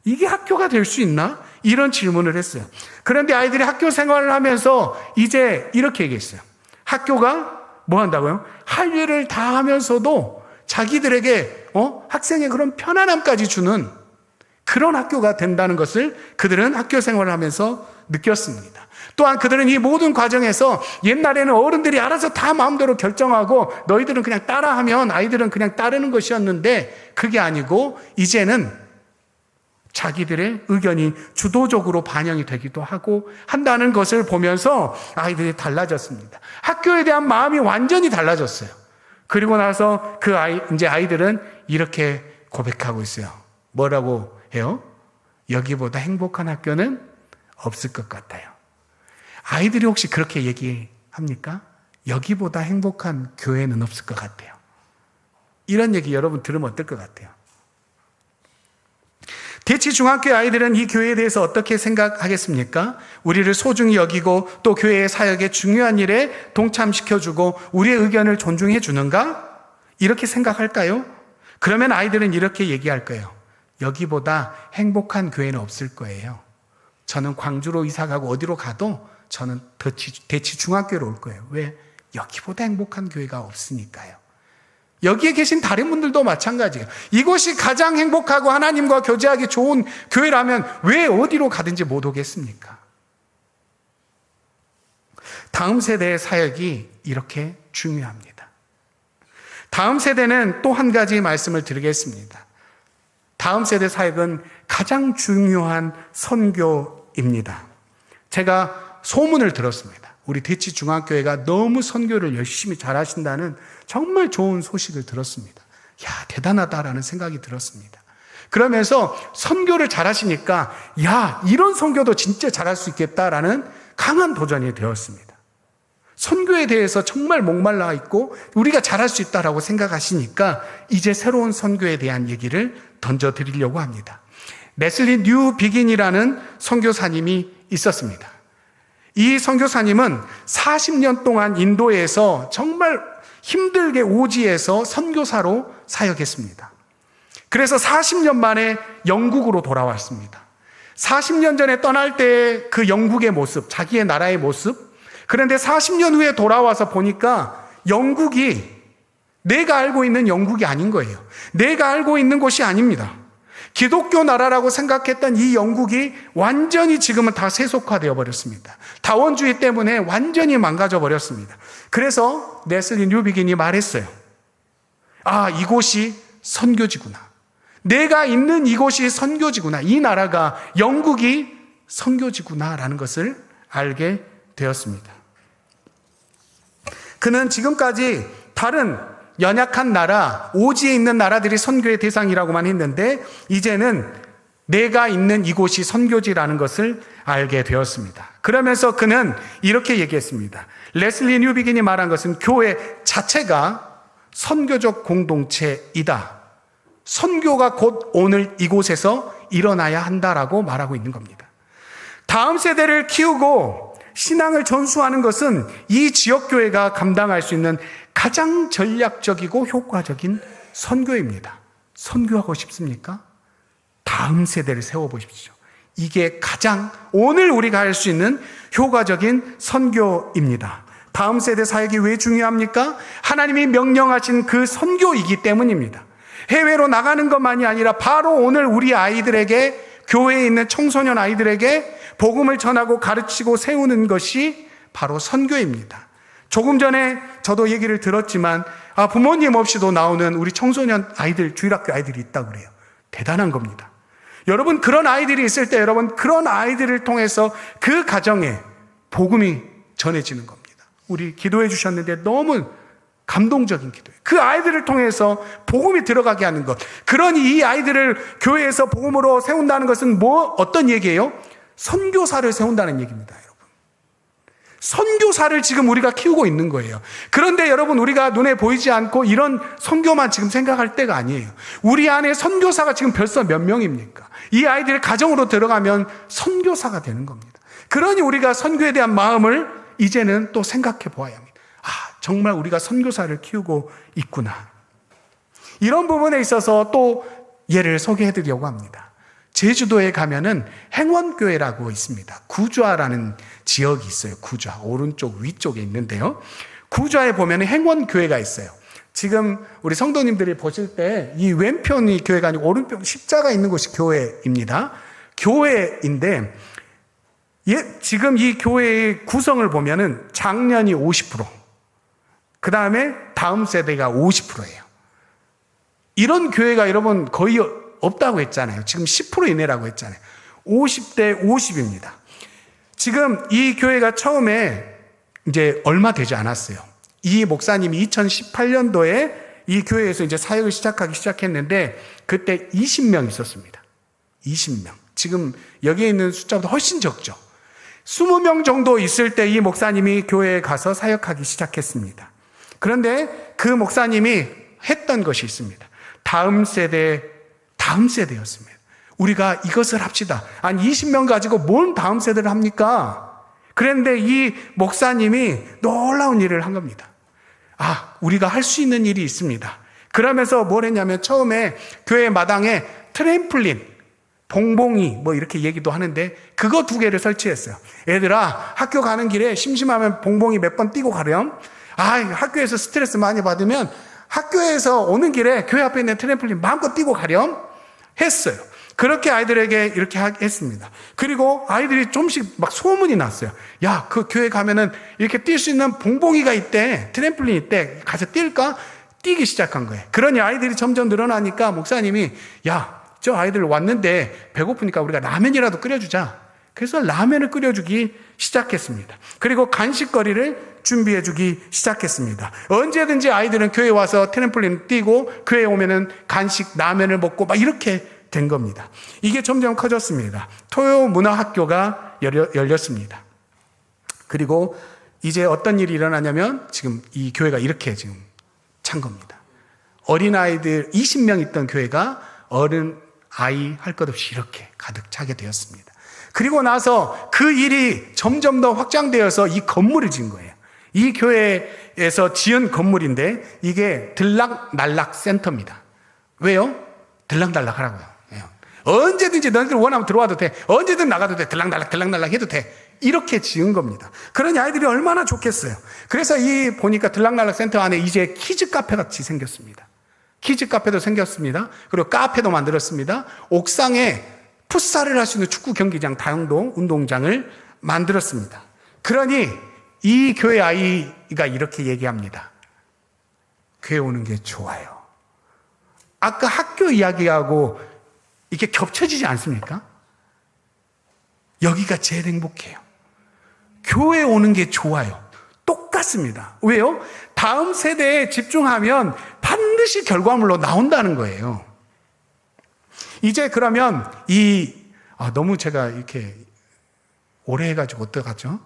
이게 학교가 될 수 있나? 이런 질문을 했어요. 그런데 아이들이 학교 생활을 하면서 이제 이렇게 얘기했어요. 학교가 뭐 한다고요? 할 일을 다 하면서도 자기들에게 학생의 그런 편안함까지 주는 그런 학교가 된다는 것을 그들은 학교 생활을 하면서 느꼈습니다. 또한 그들은 이 모든 과정에서 옛날에는 어른들이 알아서 다 마음대로 결정하고 너희들은 그냥 따라하면 아이들은 그냥 따르는 것이었는데 그게 아니고 이제는 자기들의 의견이 주도적으로 반영이 되기도 하고 한다는 것을 보면서 아이들이 달라졌습니다. 학교에 대한 마음이 완전히 달라졌어요. 그리고 나서 이제 아이들은 이렇게 고백하고 있어요. 뭐라고 해요? 여기보다 행복한 학교는 없을 것 같아요. 아이들이 혹시 그렇게 얘기합니까? 여기보다 행복한 교회는 없을 것 같아요. 이런 얘기 여러분 들으면 어떨 것 같아요? 대치중학교 아이들은 이 교회에 대해서 어떻게 생각하겠습니까? 우리를 소중히 여기고 또 교회의 사역에 중요한 일에 동참시켜주고 우리의 의견을 존중해 주는가? 이렇게 생각할까요? 그러면 아이들은 이렇게 얘기할 거예요. 여기보다 행복한 교회는 없을 거예요. 저는 광주로 이사가고 어디로 가도 저는 대치중학교로 올 거예요. 왜? 여기보다 행복한 교회가 없으니까요. 여기에 계신 다른 분들도 마찬가지예요. 이곳이 가장 행복하고 하나님과 교제하기 좋은 교회라면 왜 어디로 가든지 못 오겠습니까? 다음 세대의 사역이 이렇게 중요합니다. 다음 세대는 또 한 가지 말씀을 드리겠습니다. 다음 세대 사역은 가장 중요한 선교입니다. 제가 소문을 들었습니다. 우리 대치중학교회가 너무 선교를 열심히 잘하신다는 정말 좋은 소식을 들었습니다. 야, 대단하다라는 생각이 들었습니다. 그러면서 선교를 잘하시니까 야, 이런 선교도 진짜 잘할 수 있겠다라는 강한 도전이 되었습니다. 선교에 대해서 정말 목말라 있고 우리가 잘할 수 있다라고 생각하시니까 이제 새로운 선교에 대한 얘기를 던져드리려고 합니다. 레슬리 뉴 비긴이라는 선교사님이 있었습니다. 이 선교사님은 40년 동안 인도에서 정말 힘들게 오지에서 선교사로 사역했습니다. 그래서 40년 만에 영국으로 돌아왔습니다. 40년 전에 떠날 때 그 영국의 모습, 자기의 나라의 모습, 그런데 40년 후에 돌아와서 보니까 영국이 내가 알고 있는 영국이 아닌 거예요. 내가 알고 있는 곳이 아닙니다. 기독교 나라라고 생각했던 이 영국이 완전히 지금은 다 세속화되어 버렸습니다. 다원주의 때문에 완전히 망가져 버렸습니다. 그래서 레슬리 뉴비긴이 말했어요. 아, 이곳이 선교지구나. 내가 있는 이곳이 선교지구나. 이 나라가 영국이 선교지구나라는 것을 알게 되었습니다. 그는 지금까지 다른 연약한 나라, 오지에 있는 나라들이 선교의 대상이라고만 했는데 이제는 내가 있는 이곳이 선교지라는 것을 알게 되었습니다. 그러면서 그는 이렇게 얘기했습니다. 레슬리 뉴비긴이 말한 것은 교회 자체가 선교적 공동체이다. 선교가 곧 오늘 이곳에서 일어나야 한다라고 말하고 있는 겁니다. 다음 세대를 키우고 신앙을 전수하는 것은 이 지역교회가 감당할 수 있는 가장 전략적이고 효과적인 선교입니다. 선교하고 싶습니까? 다음 세대를 세워보십시오. 이게 가장 오늘 우리가 할 수 있는 효과적인 선교입니다. 다음 세대 사역이 왜 중요합니까? 하나님이 명령하신 그 선교이기 때문입니다. 해외로 나가는 것만이 아니라 바로 오늘 우리 아이들에게, 교회에 있는 청소년 아이들에게 복음을 전하고 가르치고 세우는 것이 바로 선교입니다. 조금 전에 저도 얘기를 들었지만 부모님 없이도 나오는 우리 청소년 아이들, 주일학교 아이들이 있다고 그래요. 대단한 겁니다. 여러분, 그런 아이들이 있을 때 여러분, 그런 아이들을 통해서 그 가정에 복음이 전해지는 겁니다. 우리 기도해 주셨는데 너무 감동적인 기도예요. 그 아이들을 통해서 복음이 들어가게 하는 것. 그러니 이 아이들을 교회에서 복음으로 세운다는 것은 어떤 얘기예요? 선교사를 세운다는 얘기입니다, 여러분. 선교사를 지금 우리가 키우고 있는 거예요. 그런데 여러분, 우리가 눈에 보이지 않고 이런 선교만 지금 생각할 때가 아니에요. 우리 안에 선교사가 지금 벌써 몇 명입니까? 이 아이들의 가정으로 들어가면 선교사가 되는 겁니다. 그러니 우리가 선교에 대한 마음을 이제는 또 생각해 보아야 합니다. 아, 정말 우리가 선교사를 키우고 있구나. 이런 부분에 있어서 또 예를 소개해 드리려고 합니다. 제주도에 가면은 행원교회라고 있습니다. 구좌라는 지역이 있어요. 구좌. 오른쪽 위쪽에 있는데요. 구좌에 보면 행원교회가 있어요. 지금 우리 성도님들이 보실 때 이 왼편이 교회가 아니고 오른편 십자가 있는 곳이 교회입니다. 교회인데 지금 이 교회의 구성을 보면은 장년이 50%, 그 다음에 다음 세대가 50%예요. 이런 교회가 여러분 거의 없다고 했잖아요. 지금 10% 이내라고 했잖아요. 50대 50입니다. 지금 이 교회가 처음에 이제 얼마 되지 않았어요. 이 목사님이 2018년도에 이 교회에서 이제 사역을 시작했는데 그때 20명 있었습니다. 20명. 지금 여기에 있는 숫자보다 훨씬 적죠. 20명 정도 있을 때 이 목사님이 교회에 가서 사역하기 시작했습니다. 그런데 그 목사님이 했던 것이 있습니다. 다음 세대였습니다. 우리가 이것을 합시다. 아니 20명 가지고 뭔 다음 세대를 합니까? 그런데 이 목사님이 놀라운 일을 한 겁니다. 우리가 할 수 있는 일이 있습니다. 그러면서 뭘 했냐면 처음에 교회 마당에 트램플린, 봉봉이 뭐 이렇게 얘기도 하는데 그거 2개를 설치했어요. 얘들아, 학교 가는 길에 심심하면 봉봉이 몇 번 뛰고 가렴. 학교에서 스트레스 많이 받으면 학교에서 오는 길에 교회 앞에 있는 트램플린 마음껏 뛰고 가렴 했어요. 그렇게 아이들에게 이렇게 했습니다. 그리고 아이들이 좀씩 막 소문이 났어요. 야, 그 교회 가면은 이렇게 뛸 수 있는 봉봉이가 있대. 트램플린 있대. 가서 뛸까? 뛰기 시작한 거예요. 그러니 아이들이 점점 늘어나니까 목사님이 야, 저 아이들 왔는데 배고프니까 우리가 라면이라도 끓여주자. 그래서 라면을 끓여주기 시작했습니다. 그리고 간식거리를 준비해주기 시작했습니다. 언제든지 아이들은 교회에 와서 트램플린 뛰고 교회에 오면은 간식 라면을 먹고 막 이렇게 된 겁니다. 이게 점점 커졌습니다. 토요문화학교가 열렸습니다. 그리고 이제 어떤 일이 일어나냐면 지금 이 교회가 이렇게 지금 찬 겁니다. 어린아이들 20명 있던 교회가 어른아이 할 것 없이 이렇게 가득 차게 되었습니다. 그리고 나서 그 일이 점점 더 확장되어서 이 건물을 지은 거예요. 이 교회에서 지은 건물인데 이게 들락날락 센터입니다. 왜요? 들락날락 하라고요. 언제든지 너희들 원하면 들어와도 돼. 언제든 나가도 돼. 들락날락 해도 돼. 이렇게 지은 겁니다. 그러니 아이들이 얼마나 좋겠어요. 그래서 보니까 들락날락 센터 안에 이제 키즈 카페 같이 생겼습니다. 키즈 카페도 생겼습니다. 그리고 카페도 만들었습니다. 옥상에 풋살을 할 수 있는 축구 경기장, 다용도 운동장을 만들었습니다. 그러니 이 교회 아이가 이렇게 얘기합니다. 교회 오는 게 좋아요. 아까 학교 이야기하고 이게 겹쳐지지 않습니까? 여기가 제일 행복해요. 교회 오는 게 좋아요. 똑같습니다. 왜요? 다음 세대에 집중하면 반드시 결과물로 나온다는 거예요. 이제 그러면 너무 제가 이렇게 오래 해가지고 어떡하죠?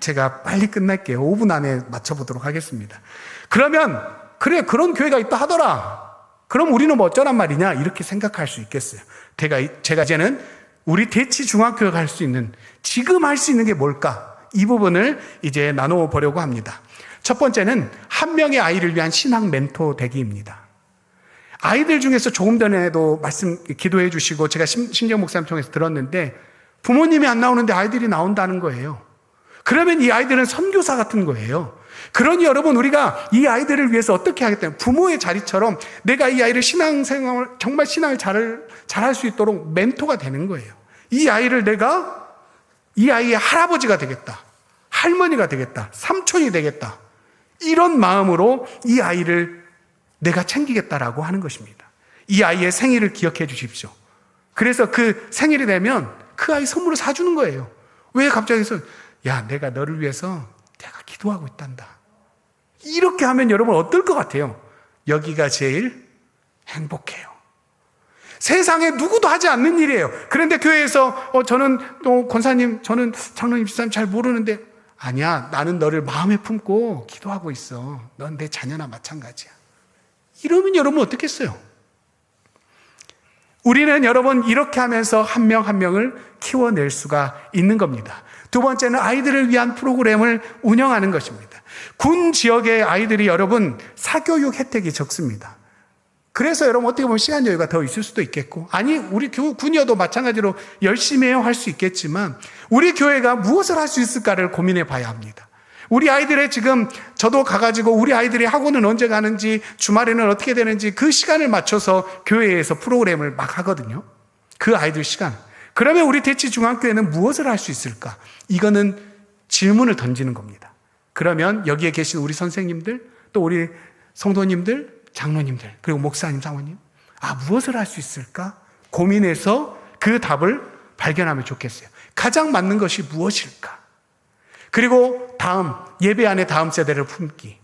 제가 빨리 끝낼게요. 5분 안에 맞춰보도록 하겠습니다. 그러면 그래, 그런 교회가 있다 하더라. 그럼 우리는 뭐 어쩌란 말이냐? 이렇게 생각할 수 있겠어요. 제가 이제는 우리 대치중학교가 할 수 있는, 지금 할 수 있는 게 뭘까? 이 부분을 이제 나눠보려고 합니다. 첫 번째는 한 명의 아이를 위한 신앙 멘토 되기입니다. 아이들 중에서 조금 전에도 기도해 주시고 제가 신경 목사님 통해서 들었는데 부모님이 안 나오는데 아이들이 나온다는 거예요. 그러면 이 아이들은 선교사 같은 거예요. 그러니 여러분, 우리가 이 아이들을 위해서 어떻게 하겠다면 부모의 자리처럼 내가 이 아이를 신앙생활, 정말 신앙을 잘할 수 있도록 멘토가 되는 거예요. 이 아이의 할아버지가 되겠다. 할머니가 되겠다. 삼촌이 되겠다. 이런 마음으로 이 아이를 내가 챙기겠다라고 하는 것입니다. 이 아이의 생일을 기억해 주십시오. 그래서 그 생일이 되면 그 아이 선물을 사주는 거예요. 왜 갑자기 야, 내가 너를 위해서 내가 기도하고 있단다. 이렇게 하면 여러분 어떨 것 같아요? 여기가 제일 행복해요. 세상에 누구도 하지 않는 일이에요. 그런데 교회에서 저는 또 권사님, 저는 장로님, 집사님 잘 모르는데 아니야, 나는 너를 마음에 품고 기도하고 있어. 넌 내 자녀나 마찬가지야. 이러면 여러분 어떻겠어요? 우리는 여러분 이렇게 하면서 한 명 한 명을 키워낼 수가 있는 겁니다. 두 번째는 아이들을 위한 프로그램을 운영하는 것입니다. 군 지역의 아이들이 여러분 사교육 혜택이 적습니다. 그래서 여러분 어떻게 보면 시간 여유가 더 있을 수도 있겠고, 아니 우리 군이어도 마찬가지로 열심히 해야 할 수 있겠지만 우리 교회가 무엇을 할 수 있을까를 고민해 봐야 합니다. 우리 아이들의 지금 저도 가가지고 우리 아이들이 학원은 언제 가는지, 주말에는 어떻게 되는지 그 시간을 맞춰서 교회에서 프로그램을 막 하거든요. 그 아이들 시간. 그러면 우리 대치중학교에는 무엇을 할 수 있을까? 이거는 질문을 던지는 겁니다. 그러면 여기에 계신 우리 선생님들, 또 우리 성도님들, 장로님들, 그리고 목사님, 사모님, 무엇을 할 수 있을까? 고민해서 그 답을 발견하면 좋겠어요. 가장 맞는 것이 무엇일까? 그리고 다음, 예배 안에 다음 세대를 품기.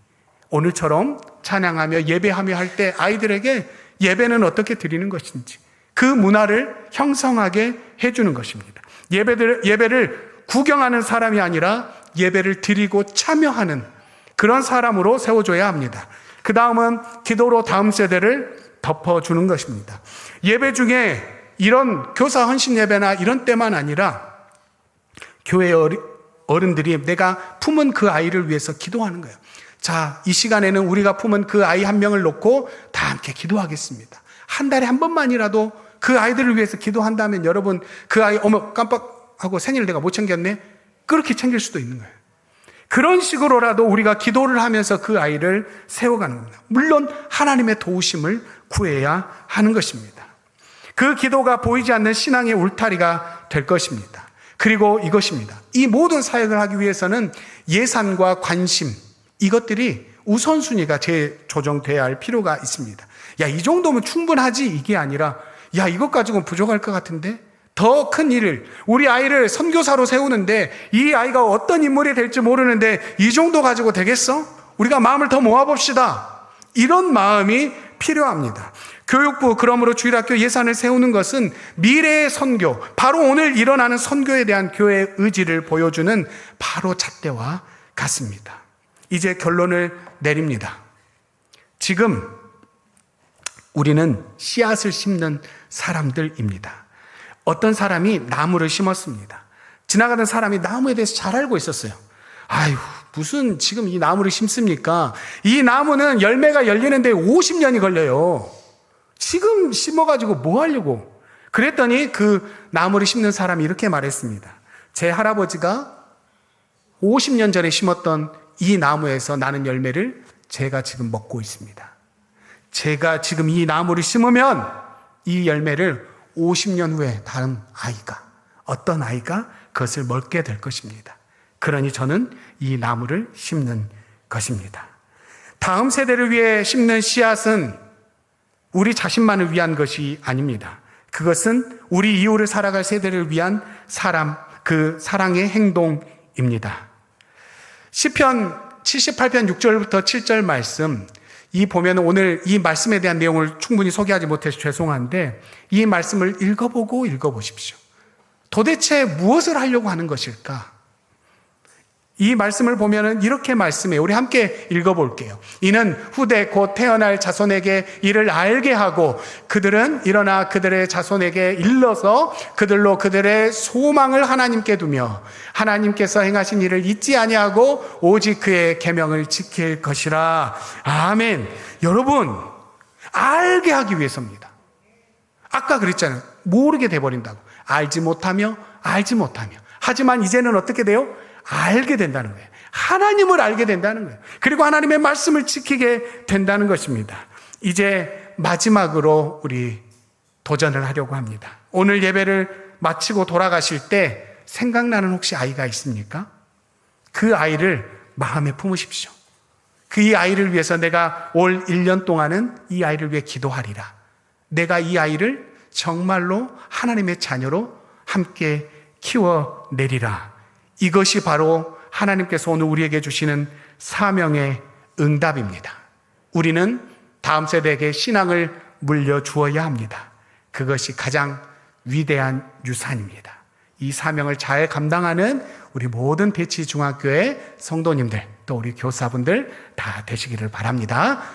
오늘처럼 찬양하며 예배하며 할 때 아이들에게 예배는 어떻게 드리는 것인지 그 문화를 형성하게 해주는 것입니다. 예배를 구경하는 사람이 아니라 예배를 드리고 참여하는 그런 사람으로 세워줘야 합니다. 그 다음은 기도로 다음 세대를 덮어주는 것입니다. 예배 중에 이런 교사 헌신 예배나 이런 때만 아니라 교회 어른들이 내가 품은 그 아이를 위해서 기도하는 거예요. 자, 이 시간에는 우리가 품은 그 아이 한 명을 놓고 다 함께 기도하겠습니다. 한 달에 한 번만이라도 그 아이들을 위해서 기도한다면 여러분 그 아이 어머 깜빡하고 생일 내가 못 챙겼네? 그렇게 챙길 수도 있는 거예요. 그런 식으로라도 우리가 기도를 하면서 그 아이를 세워가는 겁니다. 물론 하나님의 도우심을 구해야 하는 것입니다. 그 기도가 보이지 않는 신앙의 울타리가 될 것입니다. 그리고 이것입니다. 이 모든 사역을 하기 위해서는 예산과 관심 이것들이 우선순위가 재조정돼야 할 필요가 있습니다. 야, 이 정도면 충분하지 이게 아니라 야, 이것 가지고는 부족할 것 같은데 더 큰 일을 우리 아이를 선교사로 세우는데 이 아이가 어떤 인물이 될지 모르는데 이 정도 가지고 되겠어? 우리가 마음을 더 모아봅시다. 이런 마음이 필요합니다. 교육부 그러므로 주일학교 예산을 세우는 것은 미래의 선교, 바로 오늘 일어나는 선교에 대한 교회의 의지를 보여주는 바로 잣대와 같습니다. 이제 결론을 내립니다. 지금 우리는 씨앗을 심는 사람들입니다. 어떤 사람이 나무를 심었습니다. 지나가던 사람이 나무에 대해서 잘 알고 있었어요. 아유, 무슨 지금 이 나무를 심습니까? 이 나무는 열매가 열리는데 50년이 걸려요. 지금 심어가지고 뭐 하려고? 그랬더니 그 나무를 심는 사람이 이렇게 말했습니다. 제 할아버지가 50년 전에 심었던 이 나무에서 나는 열매를 제가 지금 먹고 있습니다. 제가 지금 이 나무를 심으면 이 열매를 50년 후에 다른 아이가, 어떤 아이가 그것을 먹게 될 것입니다. 그러니 저는 이 나무를 심는 것입니다. 다음 세대를 위해 심는 씨앗은 우리 자신만을 위한 것이 아닙니다. 그것은 우리 이후를 살아갈 세대를 위한 그 사랑의 행동입니다. 시편 78편 6절부터 7절 말씀, 이 보면 오늘 이 말씀에 대한 내용을 충분히 소개하지 못해서 죄송한데 이 말씀을 읽어보십시오. 도대체 무엇을 하려고 하는 것일까? 이 말씀을 보면은 이렇게 말씀해요. 우리 함께 읽어볼게요. 이는 후대 곧 태어날 자손에게 이를 알게 하고 그들은 일어나 그들의 자손에게 일러서 그들로 그들의 소망을 하나님께 두며 하나님께서 행하신 일을 잊지 아니하고 오직 그의 계명을 지킬 것이라. 아멘. 여러분, 알게 하기 위해서입니다. 아까 그랬잖아요. 모르게 돼버린다고. 알지 못하며. 하지만 이제는 어떻게 돼요? 알게 된다는 거예요. 하나님을 알게 된다는 거예요. 그리고 하나님의 말씀을 지키게 된다는 것입니다. 이제 마지막으로 우리 도전을 하려고 합니다. 오늘 예배를 마치고 돌아가실 때 생각나는 혹시 아이가 있습니까? 그 아이를 마음에 품으십시오. 그 아이를 위해서 내가 올 1년 동안은 이 아이를 위해 기도하리라. 내가 이 아이를 정말로 하나님의 자녀로 함께 키워내리라. 이것이 바로 하나님께서 오늘 우리에게 주시는 사명의 응답입니다. 우리는 다음 세대에게 신앙을 물려주어야 합니다. 그것이 가장 위대한 유산입니다. 이 사명을 잘 감당하는 우리 모든 대치중학교의 성도님들 또 우리 교사분들 다 되시기를 바랍니다.